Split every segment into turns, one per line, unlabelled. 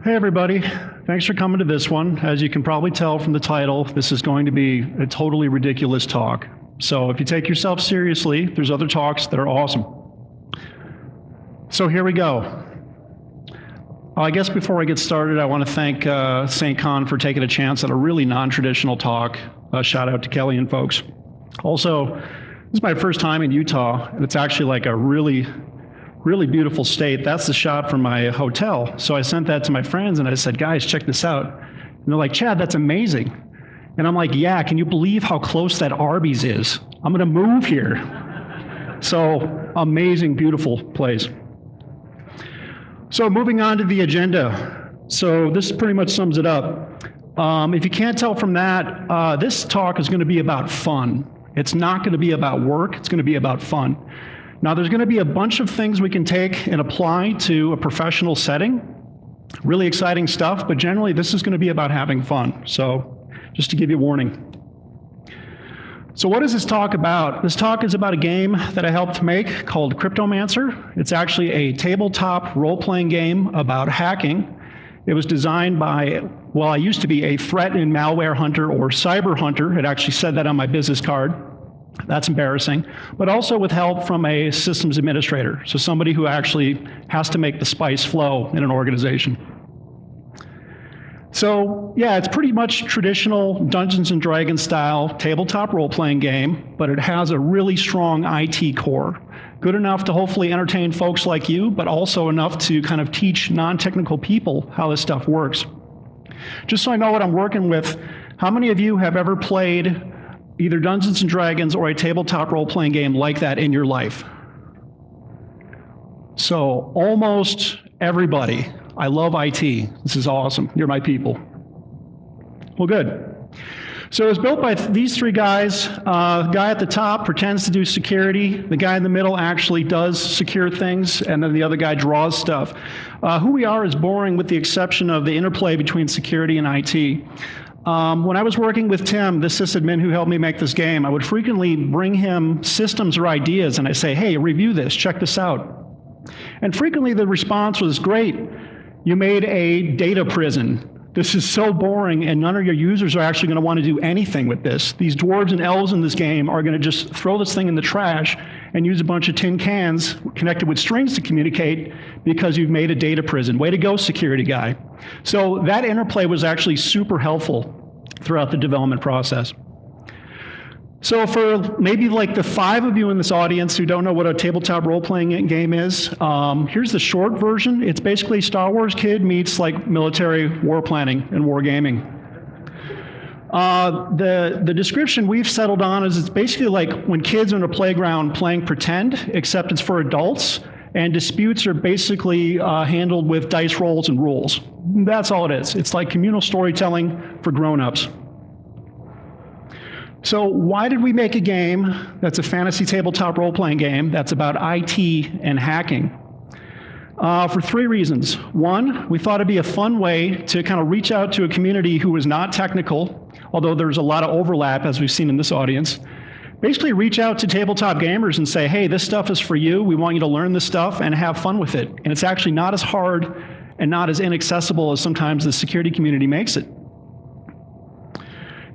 Hey everybody, thanks for coming to this one. As you can probably tell from the title, this is going to be a totally ridiculous talk. So if you take yourself seriously, there's other talks that are awesome. So here we go. I guess before I get started, I want to thank St. Con for taking a chance at a really non-traditional talk. Shout out to Kelly and folks. Also, this is my first time in Utah, and it's actually like a really beautiful state. That's the shot from my hotel. So I sent that to my friends and I said, guys, check this out. And they're like, Chad, that's amazing. And I'm like, yeah, can you believe how close that Arby's is? I'm gonna move here. So amazing, beautiful place. So moving on to the agenda. So this pretty much sums it up. If you can't tell from that, this talk is gonna be about fun. It's not gonna be about work, it's gonna be about fun. Now there's going to be a bunch of things we can take and apply to a professional setting. Really exciting stuff, but generally this is going to be about having fun. So just to give you a warning. So what is this talk about? This talk is about a game that I helped make called Cryptomancer. It's actually a tabletop role-playing game about hacking. It was designed by, well, I used to be a threat and malware hunter or cyber hunter. It actually said that on my business card. That's embarrassing, but also with help from a systems administrator, so somebody who actually has to make the spice flow in an organization. So yeah, it's pretty much traditional Dungeons and Dragons style tabletop role-playing game, but it has a really strong IT core. Good enough to hopefully entertain folks like you, but also enough to kind of teach non-technical people how this stuff works. Just so I know what I'm working with, how many of you have ever played either Dungeons and Dragons or a tabletop role-playing game like that in your life? So almost everybody. I love IT. This is awesome. You're my people. Well, good. So it was built by these three guys. The guy at the top pretends to do security. The guy in the middle actually does secure things, and then the other guy draws stuff. Who we are is boring with the exception of the interplay between security and IT. When I was working with Tim, the sysadmin who helped me make this game, I would frequently bring him systems or ideas and I say, hey, review this, check this out. And frequently the response was, great, you made a data prison. This is so boring and none of your users are actually gonna want to do anything with this. These dwarves and elves in this game are gonna just throw this thing in the trash and use a bunch of tin cans connected with strings to communicate because you've made a data prison. Way to go, security guy. So that interplay was actually super helpful throughout the development process. So for maybe like the 5 of you in this audience who don't know what a tabletop role-playing game is, here's the short version. It's basically Star Wars Kid meets like military war planning and war gaming. The description we've settled on is it's basically like when kids are in a playground playing pretend, except it's for adults, and disputes are basically handled with dice rolls and rules. That's all it is. It's like communal storytelling for grown-ups. So why did we make a game that's a fantasy tabletop role-playing game that's about IT and hacking? For 3 reasons. 1, we thought it'd be a fun way to kind of reach out to a community who was not technical, although there's a lot of overlap as we've seen in this audience. Basically reach out to tabletop gamers and say, hey, this stuff is for you. We want you to learn this stuff and have fun with it. And it's actually not as hard and not as inaccessible as sometimes the security community makes it.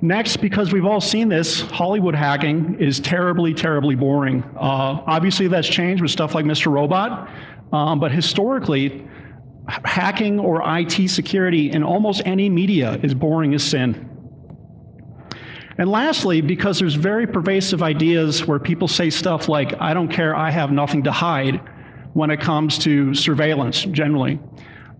Next, because we've all seen this, Hollywood hacking is terribly, terribly boring. Obviously that's changed with stuff like Mr. Robot, but historically, hacking or IT security in almost any media is boring as sin. And lastly, because there's very pervasive ideas where people say stuff like, I don't care, I have nothing to hide when it comes to surveillance, generally.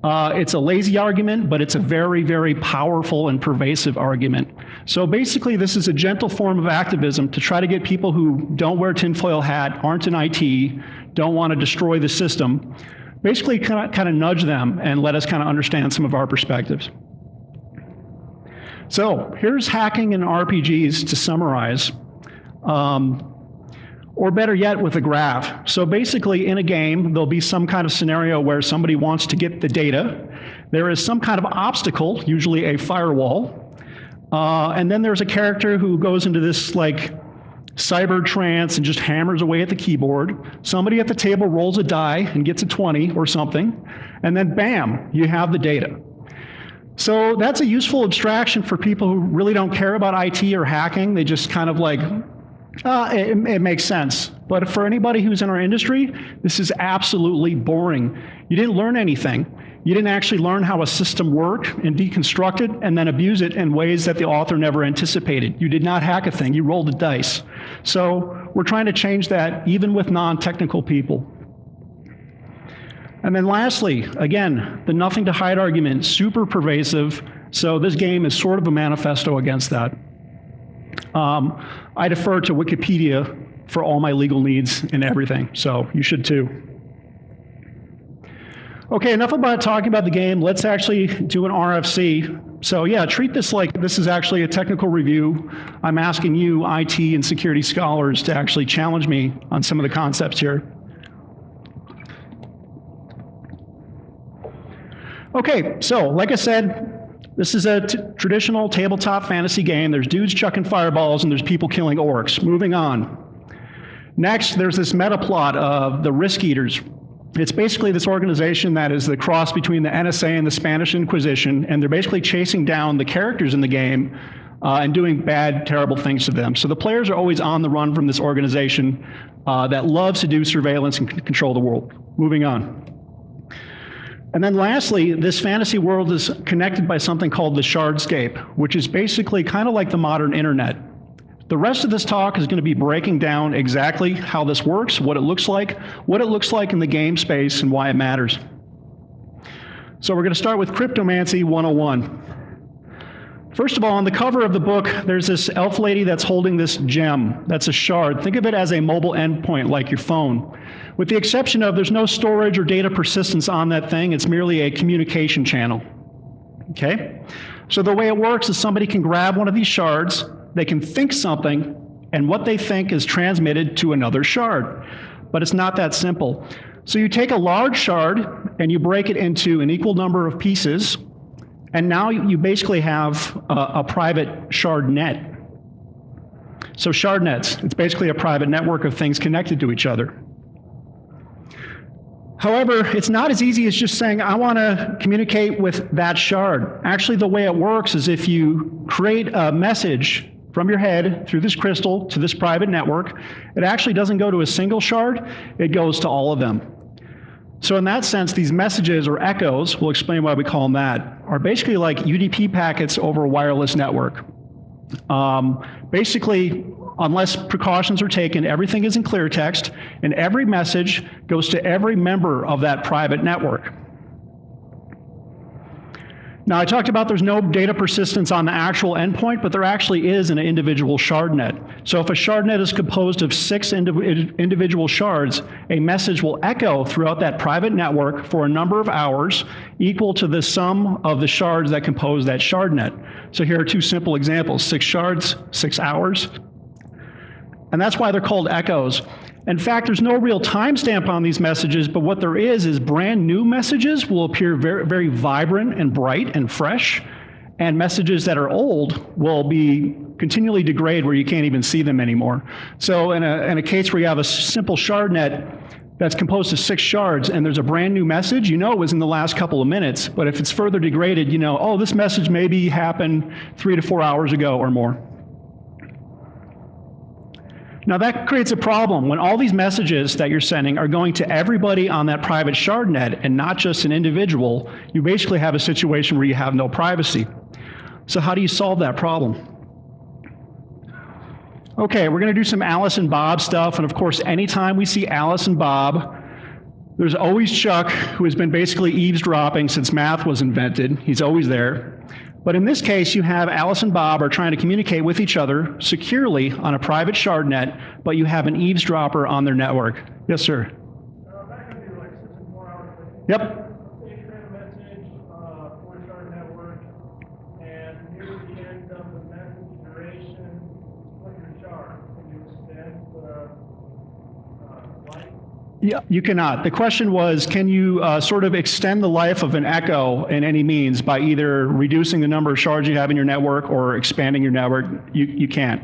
It's a lazy argument, but it's a very, very powerful and pervasive argument. So basically, this is a gentle form of activism to try to get people who don't wear a tinfoil hat, aren't in IT, don't want to destroy the system, basically kind of nudge them and let us kind of understand some of our perspectives. So here's hacking in RPGs to summarize, or better yet, with a graph. So basically in a game, there'll be some kind of scenario where somebody wants to get the data. There is some kind of obstacle, usually a firewall, and then there's a character who goes into this like cyber trance and just hammers away at the keyboard. Somebody at the table rolls a die and gets a 20 or something, and then bam, you have the data. So that's a useful abstraction for people who really don't care about IT or hacking. They just kind of like, it makes sense. But for anybody who's in our industry, this is absolutely boring. You didn't learn anything. You didn't actually learn how a system worked and deconstruct it and then abuse it in ways that the author never anticipated. You did not hack a thing, you rolled the dice. So we're trying to change that even with non-technical people. And then lastly, again, the nothing to hide argument, super pervasive. So this game is sort of a manifesto against that. I defer to Wikipedia for all my legal needs and everything, so you should too. Okay, enough about talking about the game. Let's actually do an RFC. So yeah, treat this like this is actually a technical review. I'm asking you, IT and security scholars, to actually challenge me on some of the concepts here. Okay, so like I said, this is a traditional tabletop fantasy game. There's dudes chucking fireballs and there's people killing orcs. Moving on. Next, there's this meta plot of the Risk Eaters. It's basically this organization that is the cross between the NSA and the Spanish Inquisition, and they're basically chasing down the characters in the game and doing bad, terrible things to them. So the players are always on the run from this organization that loves to do surveillance and control the world. Moving on. And then lastly, this fantasy world is connected by something called the Shardscape, which is basically kind of like the modern internet. The rest of this talk is going to be breaking down exactly how this works, what it looks like in the game space, and why it matters. So we're going to start with Cryptomancy 101. First of all, on the cover of the book, there's this elf lady that's holding this gem. That's a shard. Think of it as a mobile endpoint, like your phone. With the exception of there's no storage or data persistence on that thing. It's merely a communication channel. Okay? So the way it works is somebody can grab one of these shards, they can think something, and what they think is transmitted to another shard. But it's not that simple. So you take a large shard and you break it into an equal number of pieces, and now you basically have a private shard net. So shard nets, it's basically a private network of things connected to each other. However, it's not as easy as just saying, I want to communicate with that shard. Actually, the way it works is if you create a message from your head through this crystal to this private network, it actually doesn't go to a single shard, it goes to all of them. So in that sense, these messages or echoes, we'll explain why we call them that, are basically like UDP packets over a wireless network. Basically, unless precautions are taken, everything is in clear text, and every message goes to every member of that private network. Now, I talked about there's no data persistence on the actual endpoint, but there actually is in an individual shard net. So if a shard net is composed of 6 individual shards, a message will echo throughout that private network for a number of hours equal to the sum of the shards that compose that shard net. So here are 2 simple examples, 6 shards, 6 hours. And that's why they're called echoes. In fact, there's no real timestamp on these messages, but what there is brand new messages will appear very, very vibrant and bright and fresh, and messages that are old will be continually degrade where you can't even see them anymore. So in a case where you have a simple shard net that's composed of 6 shards and there's a brand new message, you know it was in the last couple of minutes, but if it's further degraded, you know, oh, this message maybe happened 3 to 4 hours ago or more. Now that creates a problem. When all these messages that you're sending are going to everybody on that private shard net and not just an individual, you basically have a situation where you have no privacy. So how do you solve that problem? Okay, we're going to do some Alice and Bob stuff, and of course anytime we see Alice and Bob, there's always Chuck, who has been basically eavesdropping since math was invented. He's always there. But in this case, you have Alice and Bob are trying to communicate with each other securely on a private shard net, but you have an eavesdropper on their network. Yes, sir?
That could be like 64 hours.
Yep.
You create a message for a shard network, and near the end of the message duration, split your shard. Can you extend the life?
Yeah, you cannot. The question was, can you sort of extend the life of an echo in any means by either reducing the number of shards you have in your network or expanding your network? You can't.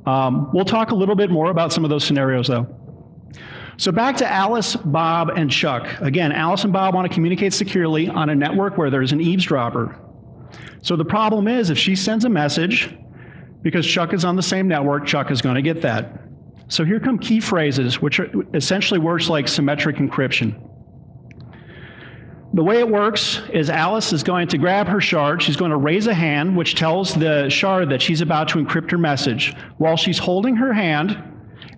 We'll talk a little bit more about some of those scenarios, though. So back to Alice, Bob, and Chuck. Again, Alice and Bob want to communicate securely on a network where there's an eavesdropper. So the problem is, if she sends a message, because Chuck is on the same network, Chuck is going to get that. So here come key phrases, which essentially works like symmetric encryption. The way it works is Alice is going to grab her shard. She's going to raise a hand, which tells the shard that she's about to encrypt her message. While she's holding her hand,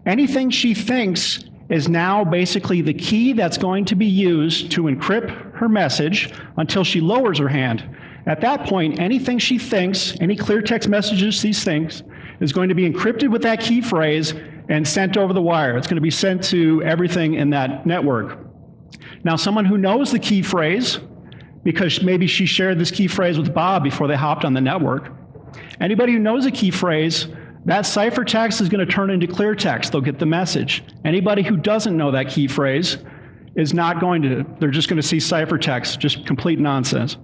anything she thinks is now basically the key that's going to be used to encrypt her message until she lowers her hand. At that point, anything she thinks, any clear text messages she thinks, is going to be encrypted with that key phrase and sent over the wire. It's going to be sent to everything in that network. Now, someone who knows the key phrase, because maybe she shared this key phrase with Bob before they hopped on the network, anybody who knows a key phrase, that ciphertext is going to turn into clear text. They'll get the message. Anybody who doesn't know that key phrase is not going to, they're just going to see ciphertext, just complete nonsense.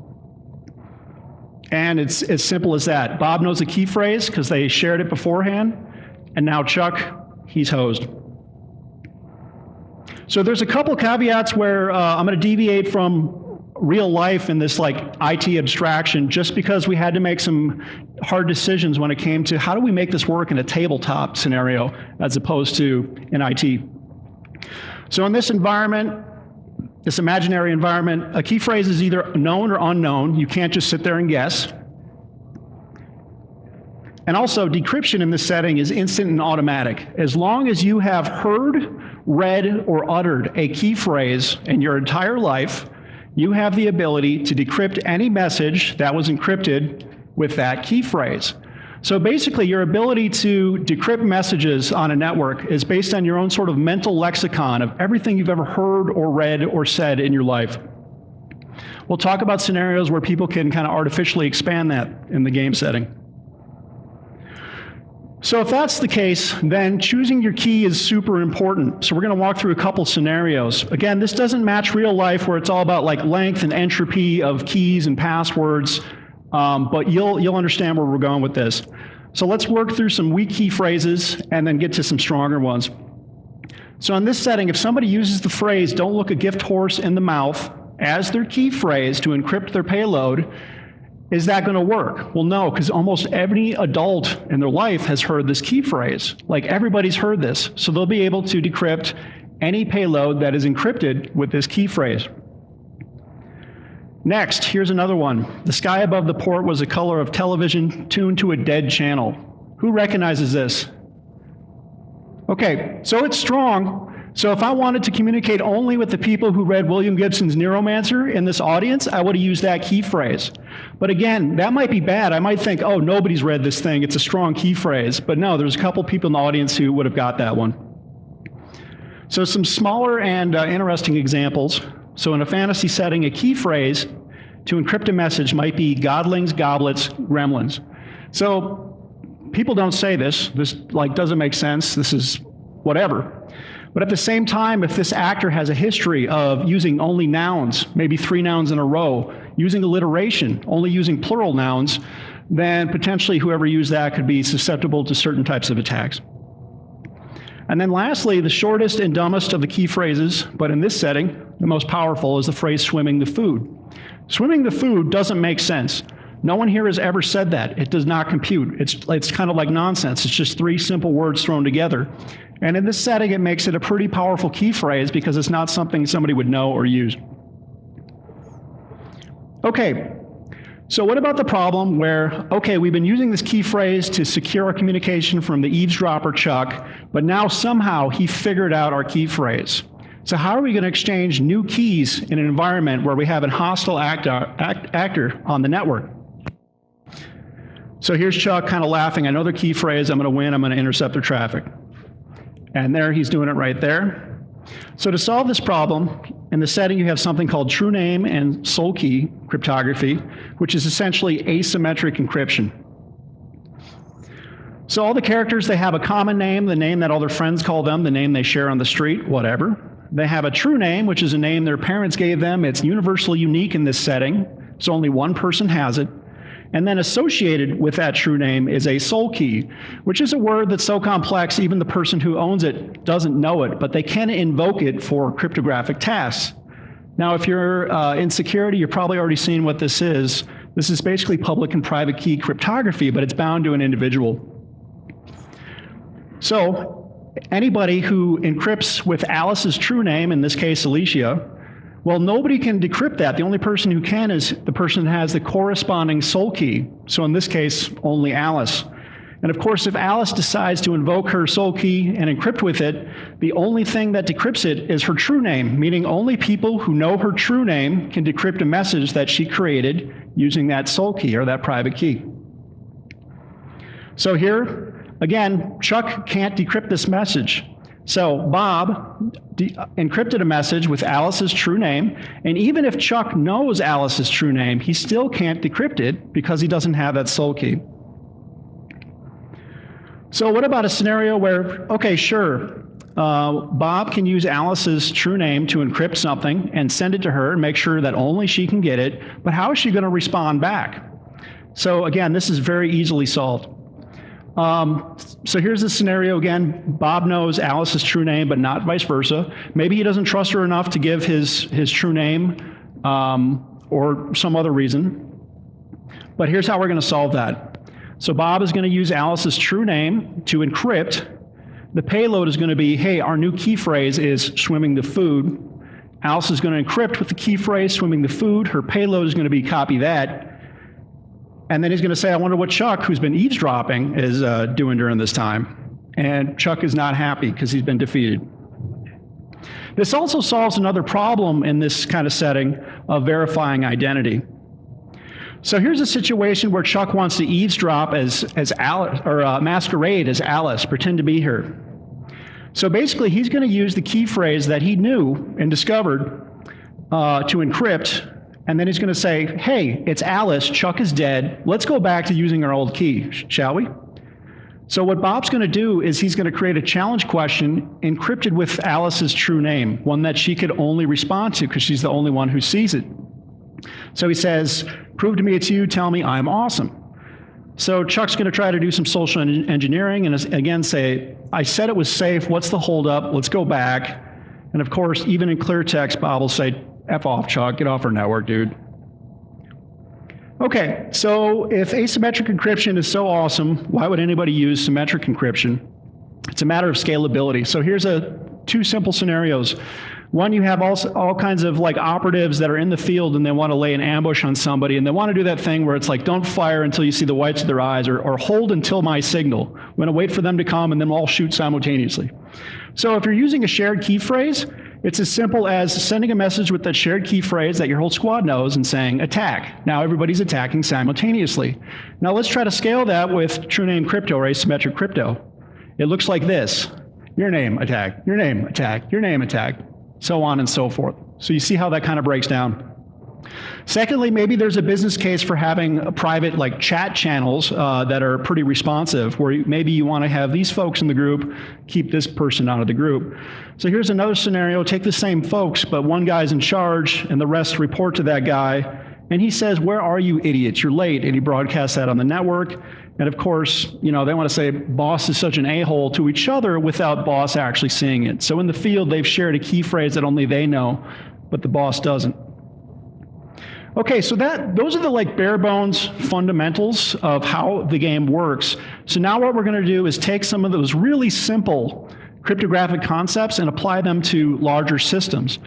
And it's as simple as that. Bob knows the key phrase because they shared it beforehand, and now Chuck, he's hosed. So there's a couple caveats where I'm going to deviate from real life in this like IT abstraction just because we had to make some hard decisions when it came to how do we make this work in a tabletop scenario as opposed to in IT. So in this environment, this imaginary environment, a key phrase is either known or unknown. You can't just sit there and guess. And also, decryption in this setting is instant and automatic. As long as you have heard, read, or uttered a key phrase in your entire life, you have the ability to decrypt any message that was encrypted with that key phrase. So basically, your ability to decrypt messages on a network is based on your own sort of mental lexicon of everything you've ever heard or read or said in your life. We'll talk about scenarios where people can kind of artificially expand that in the game setting. So if that's the case, then choosing your key is super important. So we're going to walk through a couple scenarios. Again, this doesn't match real life where it's all about like length and entropy of keys and passwords, but you'll understand where we're going with this. So let's work through some weak key phrases and then get to some stronger ones. So in this setting, if somebody uses the phrase, "Don't look a gift horse in the mouth," as their key phrase to encrypt their payload, is that going to work? Well, no, because almost every adult in their life has heard this key phrase. Like everybody's heard this. So they'll be able to decrypt any payload that is encrypted with this key phrase. Next, here's another one. The sky above the port was the color of television tuned to a dead channel. Who recognizes this? Okay, so it's strong. So if I wanted to communicate only with the people who read William Gibson's Neuromancer in this audience, I would have used that key phrase. But again, that might be bad. I might think, oh, nobody's read this thing. It's a strong key phrase. But no, there's a couple people in the audience who would have got that one. So some smaller and interesting examples. So in a fantasy setting, a key phrase to encrypt a message might be godlings, goblets, gremlins. So people don't say this. This like doesn't make sense. This is whatever. But at the same time, if this actor has a history of using only nouns, maybe 3 nouns in a row, using alliteration, only using plural nouns, then potentially whoever used that could be susceptible to certain types of attacks. And then lastly, the shortest and dumbest of the key phrases, but in this setting, the most powerful, is the phrase "swimming the food." Swimming the food doesn't make sense. No one here has ever said that. It does not compute. It's kind of like nonsense. It's just 3 simple words thrown together. And in this setting, it makes it a pretty powerful key phrase because it's not something somebody would know or use. Okay, so what about the problem where, okay, we've been using this key phrase to secure our communication from the eavesdropper Chuck, but now somehow he figured out our key phrase. So how are we going to exchange new keys in an environment where we have a hostile actor on the network? So here's Chuck kind of laughing. I know their key phrase. I'm going to win. I'm going to intercept their traffic. And there, he's doing it right there. So to solve this problem, in the setting you have something called true name and sole key cryptography, which is essentially asymmetric encryption. So all the characters, they have a common name, the name that all their friends call them, the name they share on the street, whatever. They have a true name, which is a name their parents gave them. It's universally unique in this setting, so only one person has it. And then associated with that true name is a sole key, which is a word that's so complex even the person who owns it doesn't know it, but they can invoke it for cryptographic tasks. Now, if you're in security, you've probably already seen what this is. This is basically public and private key cryptography, but it's bound to an individual. So anybody who encrypts with Alice's true name, in this case Alicia, well, nobody can decrypt that. The only person who can is the person that has the corresponding soul key. So in this case, only Alice. And of course, if Alice decides to invoke her soul key and encrypt with it, the only thing that decrypts it is her true name, meaning only people who know her true name can decrypt a message that she created using that soul key or that private key. So here, again, Chuck can't decrypt this message. So Bob encrypted a message with Alice's true name, and even if Chuck knows Alice's true name, he still can't decrypt it because he doesn't have that soul key. So what about a scenario where, okay, sure, Bob can use Alice's true name to encrypt something and send it to her and make sure that only she can get it, but how is she going to respond back? So again, this is very easily solved. So here's the scenario again. Bob knows Alice's true name, but not vice versa. Maybe he doesn't trust her enough to give his true name or some other reason. But here's how we're going to solve that. So Bob is going to use Alice's true name to encrypt. The payload is going to be, hey, our new key phrase is swimming the food. Alice is going to encrypt with the key phrase swimming the food. Her payload is going to be copy that. And then he's going to say, I wonder what Chuck, who's been eavesdropping, is doing during this time. And Chuck is not happy because he's been defeated. This also solves another problem in this kind of setting of verifying identity. So here's a situation where Chuck wants to eavesdrop as Alice, or masquerade as Alice, pretend to be her. So basically, he's going to use the key phrase that he knew and discovered to encrypt. And then he's going to say, hey, it's Alice, Chuck is dead, let's go back to using our old key, shall we? So what Bob's going to do is he's going to create a challenge question encrypted with Alice's true name, one that she could only respond to because she's the only one who sees it. So he says, prove to me it's you, tell me I'm awesome. So Chuck's going to try to do some social engineering and again say, I said it was safe, what's the holdup, let's go back. And of course, even in clear text, Bob will say, F off, Chuck, get off our network, dude. Okay, so if asymmetric encryption is so awesome, why would anybody use symmetric encryption? It's a matter of scalability. So here's two simple scenarios. One, you have all kinds of like operatives that are in the field and they want to lay an ambush on somebody, and they want to do that thing where it's like, don't fire until you see the whites of their eyes, or hold until my signal. We're going to wait for them to come and then we'll all shoot simultaneously. So if you're using a shared key phrase, it's as simple as sending a message with that shared key phrase that your whole squad knows and saying, attack. Now everybody's attacking simultaneously. Now let's try to scale that with true name crypto or asymmetric crypto. It looks like this. Your name, attack. Your name, attack. Your name, attack. So on and so forth. So you see how that kind of breaks down. Secondly, maybe there's a business case for having a private like chat channels that are pretty responsive, where maybe you want to have these folks in the group, keep this person out of the group. So here's another scenario. Take the same folks, but one guy's in charge and the rest report to that guy. And he says, where are you idiots? You're late. And he broadcasts that on the network. And of course, you know, they want to say boss is such an a-hole to each other without boss actually seeing it. So in the field, they've shared a key phrase that only they know, but the boss doesn't. Okay, so those are the like bare bones fundamentals of how the game works. So now what we're going to do is take some of those really simple cryptographic concepts and apply them to larger systems.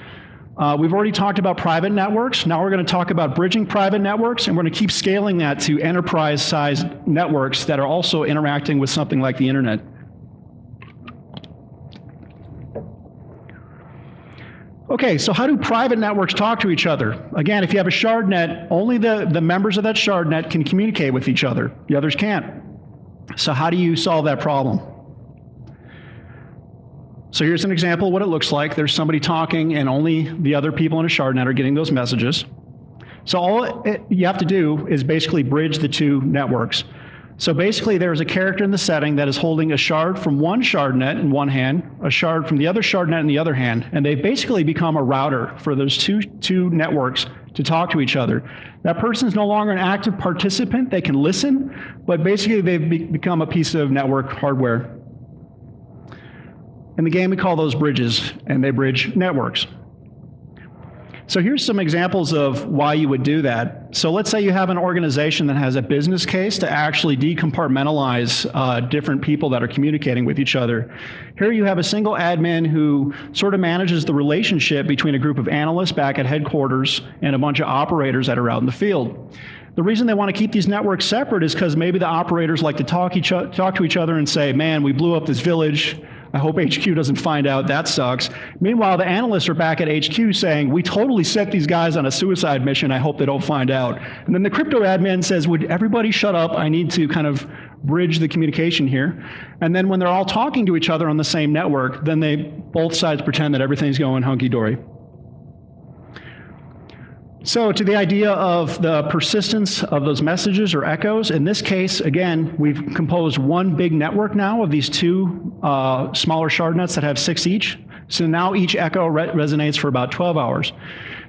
We've already talked about private networks. Now we're going to talk about bridging private networks, and we're going to keep scaling that to enterprise-sized networks that are also interacting with something like the internet. Okay, so how do private networks talk to each other? Again, if you have a shard net, only the members of that shard net can communicate with each other. The others can't. So how do you solve that problem? So here's an example of what it looks like. There's somebody talking, and only the other people in a shard net are getting those messages. So all you have to do is basically bridge the two networks. So basically, there's a character in the setting that is holding a shard from one shard net in one hand, a shard from the other shard net in the other hand, and they basically become a router for those two networks to talk to each other. That person is no longer an active participant. They can listen, but basically they've become a piece of network hardware. In the game, we call those bridges, and they bridge networks. So here's some examples of why you would do that. So let's say you have an organization that has a business case to actually decompartmentalize different people that are communicating with each other. Here you have a single admin who sort of manages the relationship between a group of analysts back at headquarters and a bunch of operators that are out in the field. The reason they want to keep these networks separate is because maybe the operators like to talk to each other and say, man, we blew up this village. I hope HQ doesn't find out, that sucks. Meanwhile, the analysts are back at HQ saying, we totally set these guys on a suicide mission, I hope they don't find out. And then the crypto admin says, would everybody shut up? I need to kind of bridge the communication here. And then when they're all talking to each other on the same network, then both sides pretend that everything's going hunky-dory. So to the idea of the persistence of those messages or echoes, in this case, again, we've composed one big network now of these two smaller shard nets that have 6 each. So now each echo resonates for about 12 hours.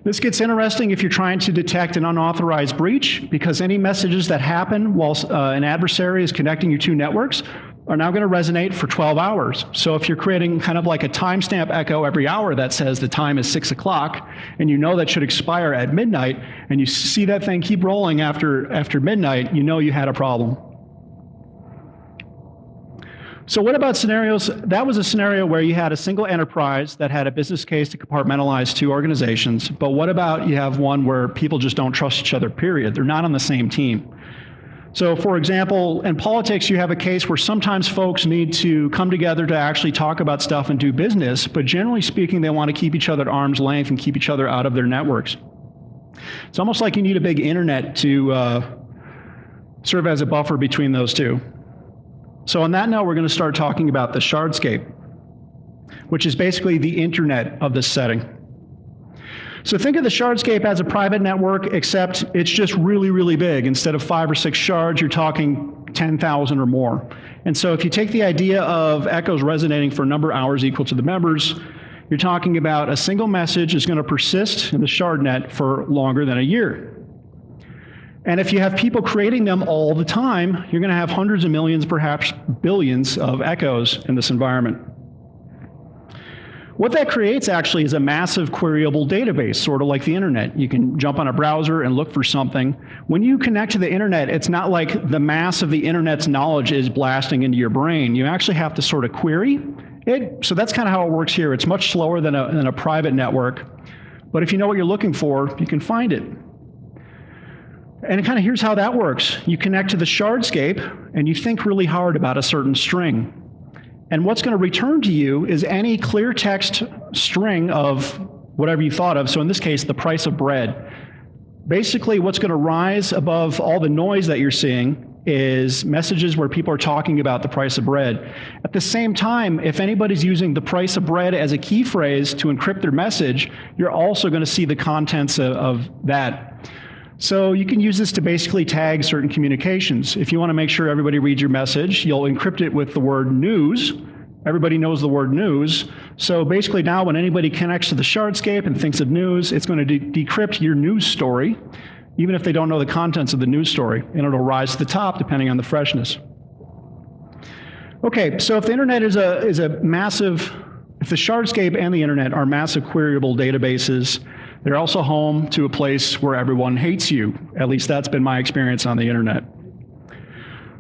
This gets interesting if you're trying to detect an unauthorized breach, because any messages that happen while an adversary is connecting your two networks are now going to resonate for 12 hours. So if you're creating kind of like a timestamp echo every hour that says the time is 6 o'clock, and you know that should expire at midnight, and you see that thing keep rolling after midnight, you know you had a problem. So what about scenarios? That was a scenario where you had a single enterprise that had a business case to compartmentalize 2 organizations. But what about you have one where people just don't trust each other, period? They're not on the same team. So for example, in politics, you have a case where sometimes folks need to come together to actually talk about stuff and do business, but generally speaking, they want to keep each other at arm's length and keep each other out of their networks. It's almost like you need a big internet to serve as a buffer between those two. So on that note, we're going to start talking about the Shardscape, which is basically the internet of this setting. So think of the Shardscape as a private network, except it's just really, really big. Instead of 5 or 6 shards, you're talking 10,000 or more. And so if you take the idea of echoes resonating for a number of hours equal to the members, you're talking about a single message is going to persist in the shard net for longer than a year. And if you have people creating them all the time, you're going to have hundreds of millions, perhaps billions of echoes in this environment. What that creates actually is a massive queryable database, sort of like the internet. You can jump on a browser and look for something. When you connect to the internet, it's not like the mass of the internet's knowledge is blasting into your brain. You actually have to sort of query it. So that's kind of how it works here. It's much slower than a private network. But if you know what you're looking for, you can find it. And kind of here's how that works. You connect to the Shardscape, and you think really hard about a certain string. And what's going to return to you is any clear text string of whatever you thought of. So in this case, the price of bread. Basically, what's going to rise above all the noise that you're seeing is messages where people are talking about the price of bread. At the same time, if anybody's using the price of bread as a key phrase to encrypt their message, you're also going to see the contents of that. So you can use this to basically tag certain communications. If you want to make sure everybody reads your message, you'll encrypt it with the word news. Everybody knows the word news. So basically now when anybody connects to the Shardscape and thinks of news, it's going to decrypt your news story, even if they don't know the contents of the news story, and it'll rise to the top depending on the freshness. Okay, so if the internet is a massive, if the Shardscape and the internet are massive queryable databases, they're also home to a place where everyone hates you. At least that's been my experience on the internet.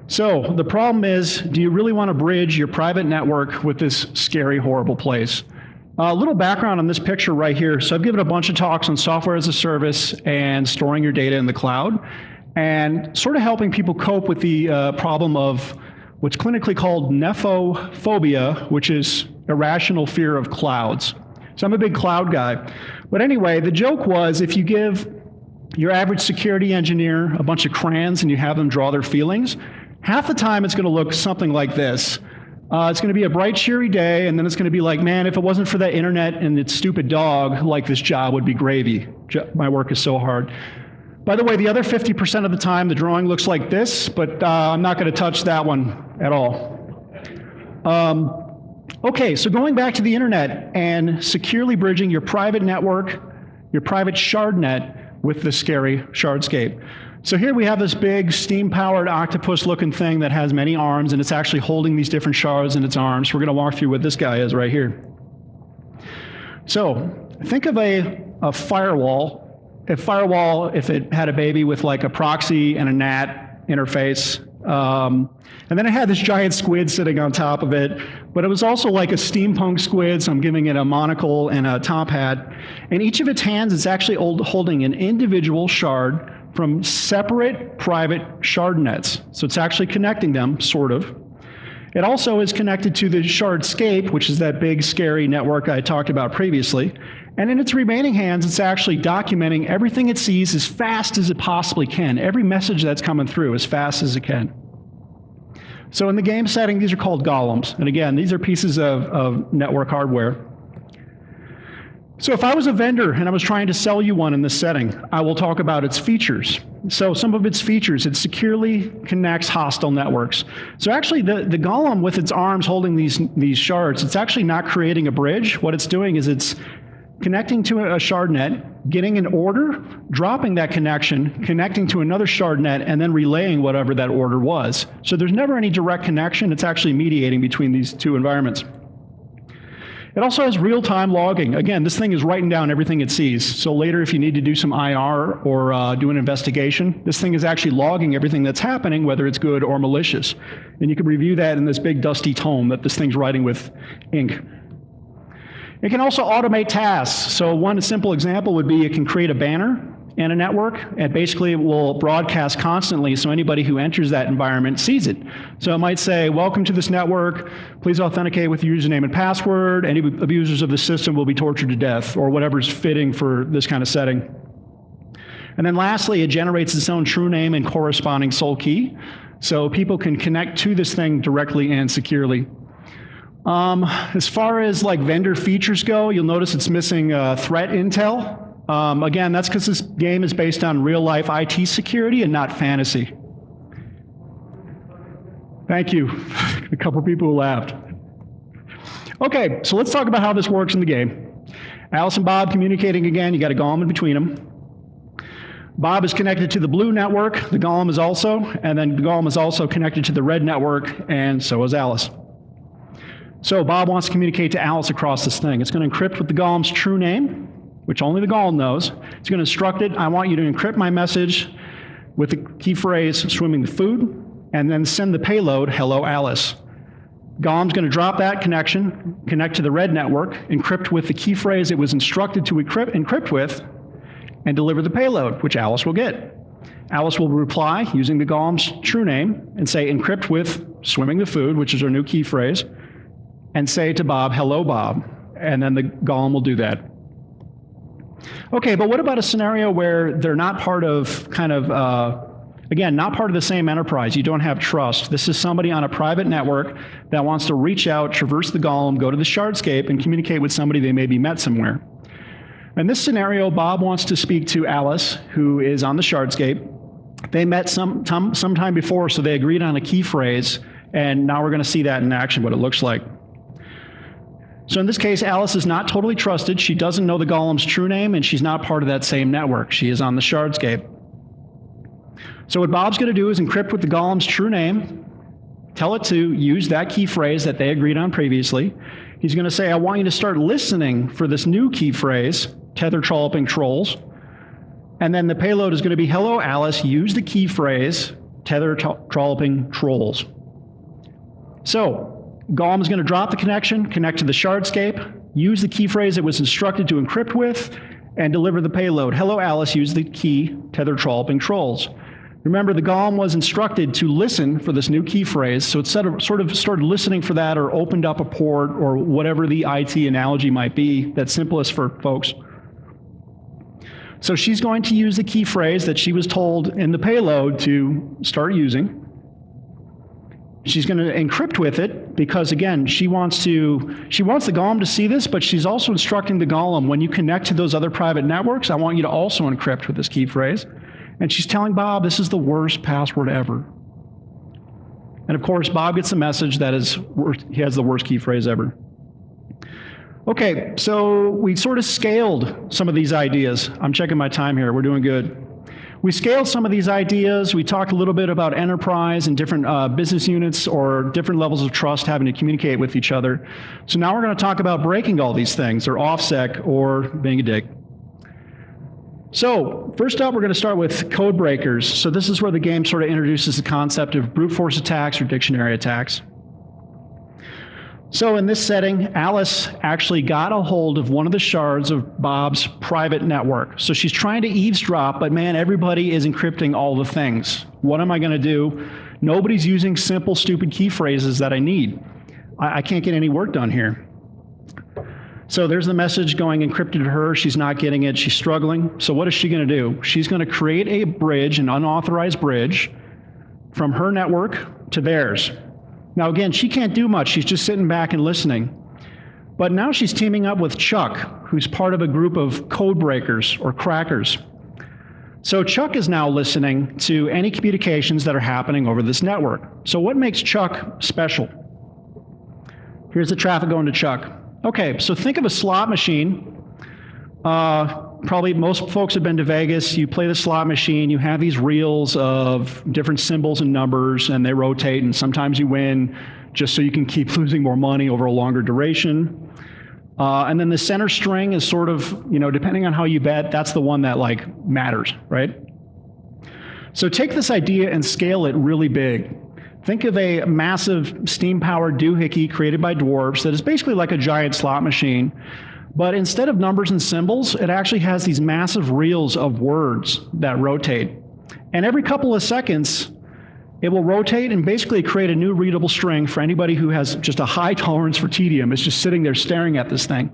So the problem is, do you really want to bridge your private network with this scary, horrible place? A little background on this picture right here. So I've given a bunch of talks on software as a service and storing your data in the cloud, and sort of helping people cope with the problem of what's clinically called nephophobia, which is irrational fear of clouds. So I'm a big cloud guy. But anyway, the joke was if you give your average security engineer a bunch of crayons and you have them draw their feelings, half the time it's going to look something like this. It's going to be a bright, cheery day, and then it's going to be like, man, if it wasn't for that internet and its stupid dog, like this job would be gravy. My work is so hard. By the way, the other 50% of the time, the drawing looks like this, but I'm not going to touch that one at all. Okay, so going back to the internet and securely bridging your private network, your private shard net with the scary Shardscape. So here we have this big steam-powered octopus-looking thing that has many arms, and it's actually holding these different shards in its arms. We're going to walk through what this guy is right here. So think of a a firewall. A firewall, if it had a baby with like a proxy and a NAT interface, and then it had this giant squid sitting on top of it, but it was also like a steampunk squid, so I'm giving it a monocle and a top hat. And each of its hands is actually holding an individual shard from separate private shard nets. So it's actually connecting them, sort of. It also is connected to the Shardscape, which is that big, scary network I talked about previously. And in its remaining hands, it's actually documenting everything it sees as fast as it possibly can. Every message that's coming through as fast as it can. So in the game setting, these are called golems. And again, these are pieces of network hardware. So if I was a vendor and I was trying to sell you one in this setting, I will talk about its features. So some of its features, it securely connects hostile networks. So actually the golem with its arms holding these shards, it's actually not creating a bridge. What it's doing is it's connecting to a shard net, getting an order, dropping that connection, connecting to another shard net, and then relaying whatever that order was. So there's never any direct connection. It's actually mediating between these two environments. It also has real-time logging. Again, this thing is writing down everything it sees. So later, if you need to do some IR or do an investigation, this thing is actually logging everything that's happening, whether it's good or malicious. And you can review that in this big dusty tome that this thing's writing with ink. It can also automate tasks. So one simple example would be it can create a banner in a network, and basically it will broadcast constantly so anybody who enters that environment sees it. So it might say, welcome to this network, please authenticate with your username and password, any abusers of the system will be tortured to death, or whatever's fitting for this kind of setting. And then lastly, it generates its own true name and corresponding sole key, so people can connect to this thing directly and securely. As far as like vendor features go, you'll notice it's missing threat intel. Again, that's because this game is based on real-life IT security and not fantasy. Thank you. A couple people who laughed. Okay, so let's talk about how this works in the game. Alice and Bob communicating again. You got a golem in between them. Bob is connected to the blue network. The golem is also, and then the golem is also connected to the red network, and so is Alice. So Bob wants to communicate to Alice across this thing. It's going to encrypt with the golem's true name, which only the golem knows. It's going to instruct it, I want you to encrypt my message with the key phrase, swimming the food, and then send the payload, hello Alice. Golem's going to drop that connection, connect to the red network, encrypt with the key phrase it was instructed to encrypt with, and deliver the payload, which Alice will get. Alice will reply using the golem's true name and say encrypt with swimming the food, which is our new key phrase, and say to Bob, hello Bob, and then the golem will do that. Okay, but what about a scenario where they're not part of again, not part of the same enterprise, you don't have trust. This is somebody on a private network that wants to reach out, traverse the golem, go to the Shardscape, and communicate with somebody they maybe met somewhere. In this scenario, Bob wants to speak to Alice, who is on the Shardscape. They met sometime before, so they agreed on a key phrase, and now we're going to see that in action, what it looks like. So in this case, Alice is not totally trusted. She doesn't know the golem's true name, and she's not part of that same network. She is on the Shardscape. So what Bob's going to do is encrypt with the golem's true name, tell it to use that key phrase that they agreed on previously. He's going to say, I want you to start listening for this new key phrase, tether trolloping trolls. And then the payload is going to be, hello Alice, use the key phrase, tether trolloping trolls. So golem is going to drop the connection, connect to the Shardscape, use the key phrase it was instructed to encrypt with, and deliver the payload. Hello, Alice, use the key, tether trolloping trolls. Remember, the golem was instructed to listen for this new key phrase, so it sort of started listening for that or opened up a port or whatever the IT analogy might be that's simplest for folks. So she's going to use the key phrase that she was told in the payload to start using. She's going to encrypt with it because, again, she wants the golem to see this, but she's also instructing the golem, when you connect to those other private networks, I want you to also encrypt with this key phrase. And she's telling Bob, this is the worst password ever. And of course, Bob gets the message that he has the worst key phrase ever. Okay, so we sort of scaled some of these ideas. I'm checking my time here. We're doing good. We scaled some of these ideas. We talked a little bit about enterprise and different business units or different levels of trust having to communicate with each other. So now we're going to talk about breaking all these things, or OffSec, or being a dick. So first up, we're going to start with code breakers. So this is where the game sort of introduces the concept of brute force attacks or dictionary attacks. So in this setting, Alice actually got a hold of one of the shards of Bob's private network. So she's trying to eavesdrop, but man, everybody is encrypting all the things. What am I going to do? Nobody's using simple, stupid key phrases that I need. I can't get any work done here. So there's the message going encrypted to her. She's not getting it. She's struggling. So what is she going to do? She's going to create a bridge, an unauthorized bridge, from her network to theirs. Now, again, she can't do much. She's just sitting back and listening. But now she's teaming up with Chuck, who's part of a group of code breakers or crackers. So Chuck is now listening to any communications that are happening over this network. So what makes Chuck special? Here's the traffic going to Chuck. Okay, so think of a slot machine. Probably most folks have been to Vegas. You play the slot machine, you have these reels of different symbols and numbers, and they rotate, and sometimes you win just so you can keep losing more money over a longer duration. And then the center string is sort of, depending on how you bet, that's the one that matters, right? So take this idea and scale it really big. Think of a massive steam-powered doohickey created by dwarves that is basically like a giant slot machine. But instead of numbers and symbols, it actually has these massive reels of words that rotate. And every couple of seconds, it will rotate and basically create a new readable string for anybody who has just a high tolerance for tedium. It's just sitting there staring at this thing.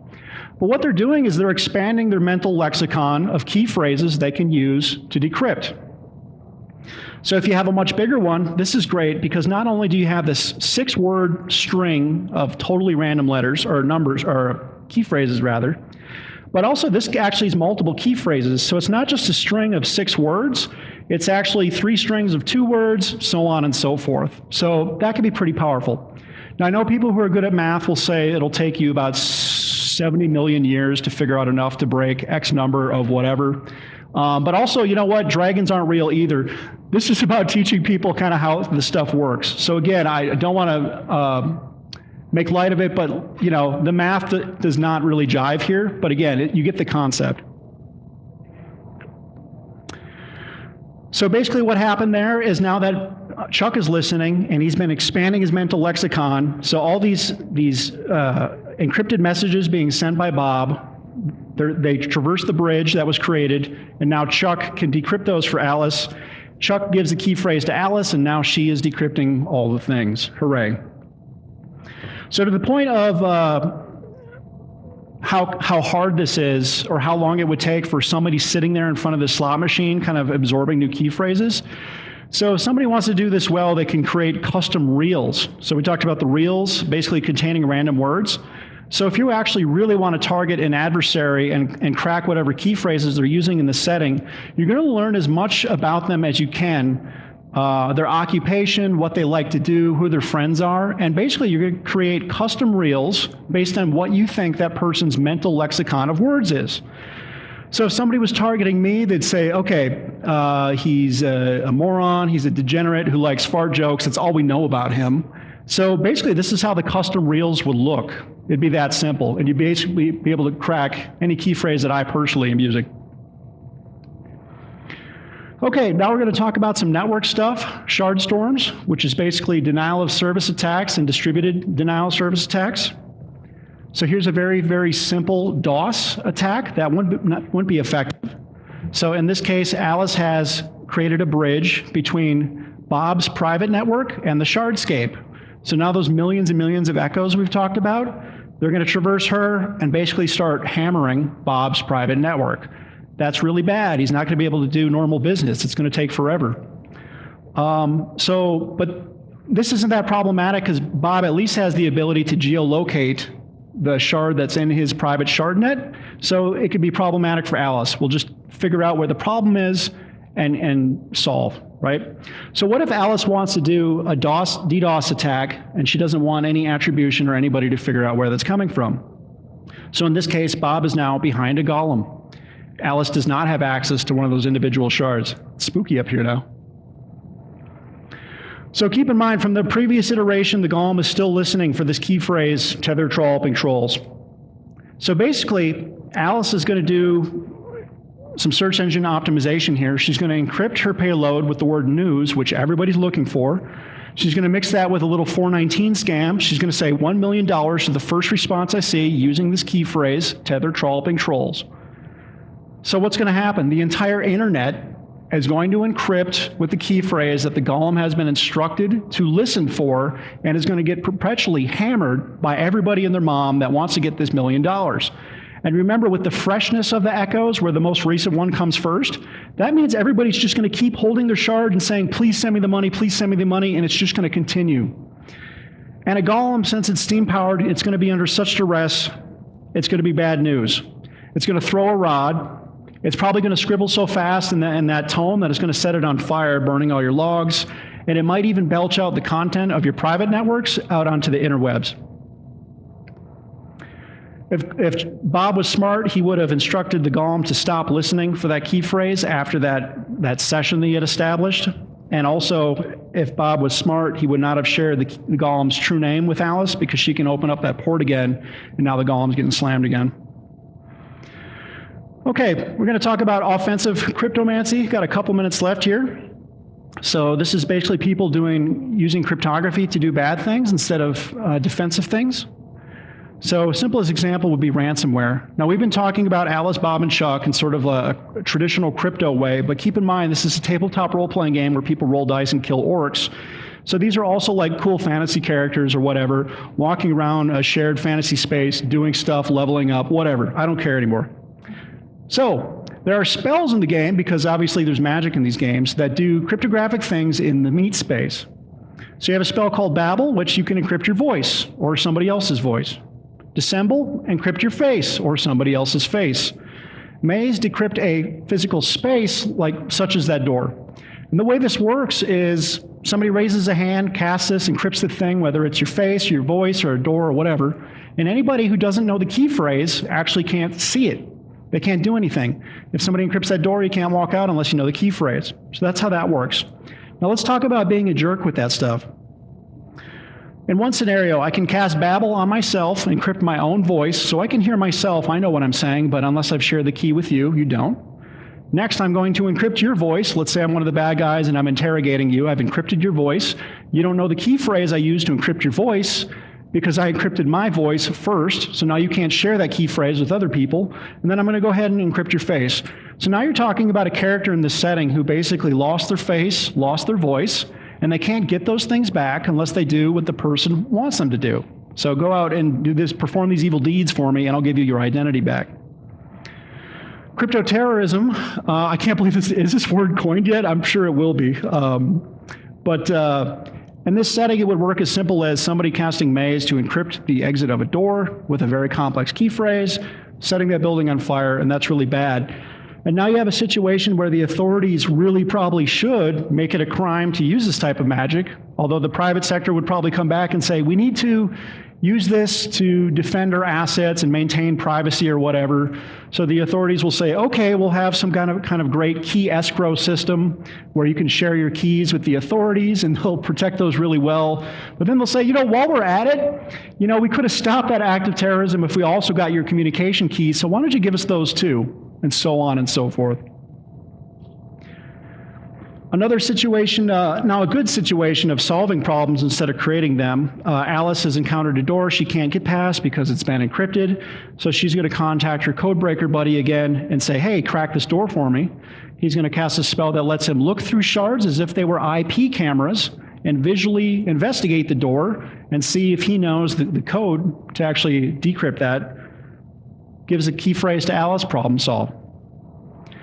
But what they're doing is they're expanding their mental lexicon of key phrases they can use to decrypt. So if you have a much bigger one, this is great because not only do you have this 6-word string of totally random letters or numbers, or key phrases rather, but also this actually is multiple key phrases. So it's not just a string of 6 words, it's actually 3 strings of 2 words, so on and so forth. So that can be pretty powerful. Now I know people who are good at math will say it'll take you about 70 million years to figure out enough to break X number of whatever. But also, you know what? Dragons aren't real either. This is about teaching people kind of how the stuff works. So again, I don't want to make light of it, but the math does not really jive here. But again, you get the concept. So basically what happened there is now that Chuck is listening and he's been expanding his mental lexicon. So all these encrypted messages being sent by Bob, they traverse the bridge that was created, and now Chuck can decrypt those for Alice. Chuck gives the key phrase to Alice, and now she is decrypting all the things. Hooray. So to the point of how hard this is, or how long it would take for somebody sitting there in front of the slot machine kind of absorbing new key phrases. So if somebody wants to do this well, they can create custom reels. So we talked about the reels, basically containing random words. So if you actually really want to target an adversary and crack whatever key phrases they're using in the setting, you're going to learn as much about them as you can, their occupation, what they like to do, who their friends are, and basically you're going to create custom reels based on what you think that person's mental lexicon of words is. So if somebody was targeting me, they'd say, okay, he's a moron, he's a degenerate who likes fart jokes, that's all we know about him. So basically this is how the custom reels would look. It'd be that simple, and you'd basically be able to crack any key phrase that I personally am using. Okay, now we're going to talk about some network stuff, shard storms, which is basically denial of service attacks and distributed denial of service attacks. So here's a very, very simple DOS attack that wouldn't be effective. So in this case, Alice has created a bridge between Bob's private network and the Shardscape. So now those millions and millions of echoes we've talked about, they're going to traverse her and basically start hammering Bob's private network. That's really bad. He's not going to be able to do normal business. It's going to take forever. But this isn't that problematic because Bob at least has the ability to geolocate the shard that's in his private shard net. So it could be problematic for Alice. We'll just figure out where the problem is and solve, right? So what if Alice wants to do a DDoS attack and she doesn't want any attribution or anybody to figure out where that's coming from? So in this case, Bob is now behind a golem. Alice does not have access to one of those individual shards. It's spooky up here now. So keep in mind, from the previous iteration, the golem is still listening for this key phrase, tether trolloping trolls. So basically, Alice is going to do some search engine optimization here. She's going to encrypt her payload with the word news, which everybody's looking for. She's going to mix that with a little 419 scam. She's going to say $1 million to the first response I see using this key phrase, tether trolloping trolls. So what's going to happen? The entire internet is going to encrypt with the key phrase that the golem has been instructed to listen for and is going to get perpetually hammered by everybody and their mom that wants to get this $1 million. And remember, with the freshness of the echoes, where the most recent one comes first, that means everybody's just going to keep holding their shard and saying, please send me the money, please send me the money, and it's just going to continue. And a golem, since it's steam-powered, it's going to be under such duress, it's going to be bad news. It's going to throw a rod. It's probably going to scribble so fast in that tone that it's going to set it on fire, burning all your logs, and it might even belch out the content of your private networks out onto the interwebs. If Bob was smart, he would have instructed the golem to stop listening for that key phrase after that session that he had established. And also, if Bob was smart, he would not have shared the golem's true name with Alice, because she can open up that port again, and now the golem's getting slammed again. Okay, we're going to talk about offensive cryptomancy. Got a couple minutes left here. So this is basically people using cryptography to do bad things instead of defensive things. So simplest example would be ransomware. Now, we've been talking about Alice, Bob, and Chuck in sort of a traditional crypto way, but keep in mind this is a tabletop role-playing game where people roll dice and kill orcs. So these are also like cool fantasy characters or whatever, walking around a shared fantasy space, doing stuff, leveling up, whatever. I don't care anymore. So there are spells in the game, because obviously there's magic in these games, that do cryptographic things in the meat space. So you have a spell called Babel, which you can encrypt your voice or somebody else's voice. Dissemble, encrypt your face or somebody else's face. Maze, decrypt a physical space such as that door. And the way this works is somebody raises a hand, casts this, encrypts the thing, whether it's your face, your voice, or a door, or whatever. And anybody who doesn't know the key phrase actually can't see it. They can't do anything. If somebody encrypts that door, you can't walk out unless you know the key phrase. So that's how that works. Now let's talk about being a jerk with that stuff. In one scenario, I can cast Babel on myself, encrypt my own voice, so I can hear myself. I know what I'm saying, but unless I've shared the key with you, you don't. Next, I'm going to encrypt your voice. Let's say I'm one of the bad guys and I'm interrogating you. I've encrypted your voice. You don't know the key phrase I used to encrypt your voice because I encrypted my voice first, so now you can't share that key phrase with other people. And then I'm going to go ahead and encrypt your face. So now you're talking about a character in this setting who basically lost their face, lost their voice, and they can't get those things back unless they do what the person wants them to do. So go out and do this, perform these evil deeds for me, and I'll give you your identity back. Crypto-terrorism, I can't believe is this word coined yet? I'm sure it will be. But in this setting, it would work as simple as somebody casting Maze to encrypt the exit of a door with a very complex key phrase, setting that building on fire, and that's really bad. And now you have a situation where the authorities really probably should make it a crime to use this type of magic, although the private sector would probably come back and say, we need to use this to defend our assets and maintain privacy or whatever. So the authorities will say, okay, we'll have some kind of great key escrow system where you can share your keys with the authorities and they'll protect those really well. But then they'll say, while we're at it, we could have stopped that act of terrorism if we also got your communication keys, so why don't you give us those too? And so on and so forth. Another situation, now a good situation of solving problems instead of creating them. Alice has encountered a door she can't get past because it's been encrypted. So she's going to contact her codebreaker buddy again and say, hey, crack this door for me. He's going to cast a spell that lets him look through shards as if they were IP cameras and visually investigate the door and see if he knows the code to actually decrypt that. Gives a key phrase to Alice, problem solved.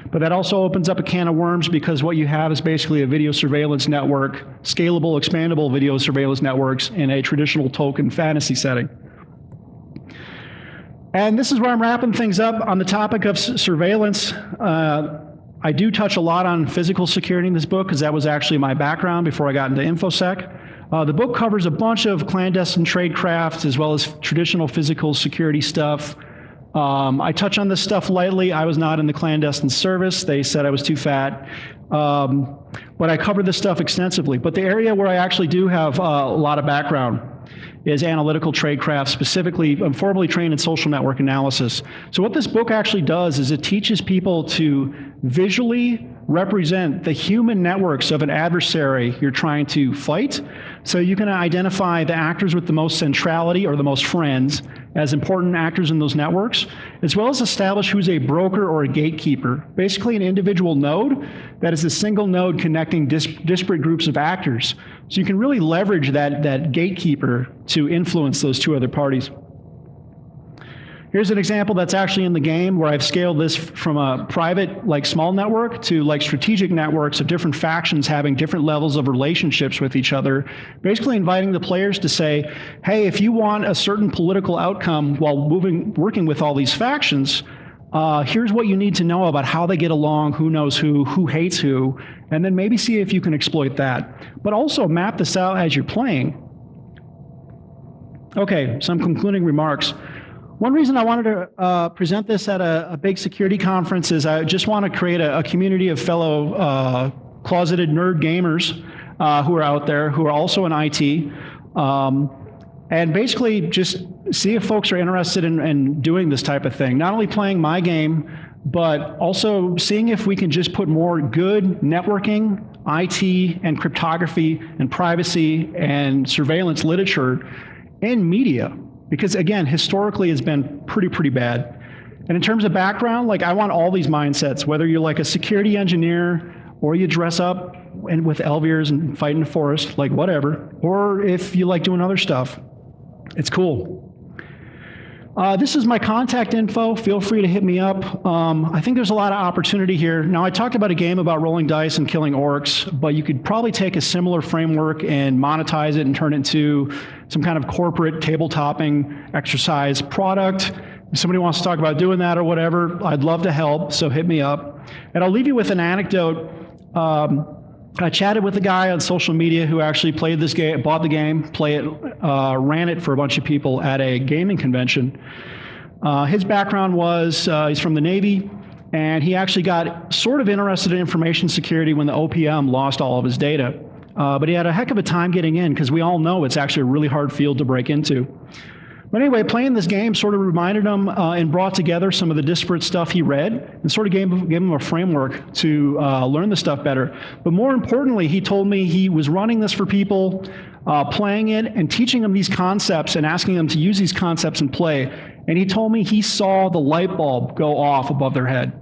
But that also opens up a can of worms, because what you have is basically a video surveillance network, scalable, expandable video surveillance networks in a traditional token fantasy setting. And this is where I'm wrapping things up on the topic of surveillance. I do touch a lot on physical security in this book, because that was actually my background before I got into InfoSec. The book covers a bunch of clandestine tradecraft as well as traditional physical security stuff. I touch on this stuff lightly. I was not in the clandestine service. They said I was too fat. But I cover this stuff extensively. But the area where I actually do have a lot of background is analytical tradecraft. Specifically, I'm formally trained in social network analysis. So what this book actually does is it teaches people to visually represent the human networks of an adversary you're trying to fight. So you can identify the actors with the most centrality or the most friends as important actors in those networks, as well as establish who's a broker or a gatekeeper, basically an individual node that is a single node connecting disparate groups of actors. So you can really leverage that gatekeeper to influence those two other parties. Here's an example that's actually in the game where I've scaled this from a private, like small network to like strategic networks of different factions having different levels of relationships with each other, basically inviting the players to say, hey, if you want a certain political outcome while working with all these factions, here's what you need to know about how they get along, who knows who hates who, and then maybe see if you can exploit that. But also map this out as you're playing. Okay, some concluding remarks. One reason I wanted to present this at a big security conference is I just want to create a community of fellow closeted nerd gamers who are out there, who are also in IT, and basically just see if folks are interested in doing this type of thing. Not only playing my game, but also seeing if we can just put more good networking, IT, and cryptography, and privacy, and surveillance literature in media. Because again, historically it's been pretty bad. And in terms of background, like I want all these mindsets, whether you're like a security engineer or you dress up and with elvirs and fight in the forest, like whatever, or if you like doing other stuff, it's cool. This is my contact info. Feel free to hit me up. I think there's a lot of opportunity here. Now, I talked about a game about rolling dice and killing orcs, but you could probably take a similar framework and monetize it and turn it into some kind of corporate tabletoping exercise product. If somebody wants to talk about doing that or whatever, I'd love to help, so hit me up. And I'll leave you with an anecdote. I chatted with a guy on social media who actually played this game, bought the game, ran it for a bunch of people at a gaming convention. His background was he's from the Navy, and he actually got sort of interested in information security when the OPM lost all of his data. But he had a heck of a time getting in because we all know it's actually a really hard field to break into. But anyway, playing this game sort of reminded him and brought together some of the disparate stuff he read and sort of gave him a framework to learn the stuff better. But more importantly, he told me he was running this for people, playing it and teaching them these concepts and asking them to use these concepts in play. And he told me he saw the light bulb go off above their head.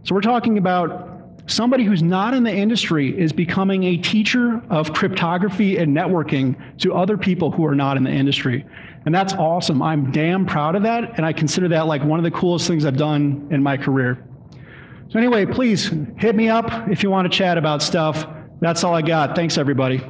So we're talking about somebody who's not in the industry is becoming a teacher of cryptography and networking to other people who are not in the industry. And that's awesome. I'm damn proud of that, and I consider that like one of the coolest things I've done in my career. So anyway, please hit me up if you want to chat about stuff. That's all I got. Thanks, everybody.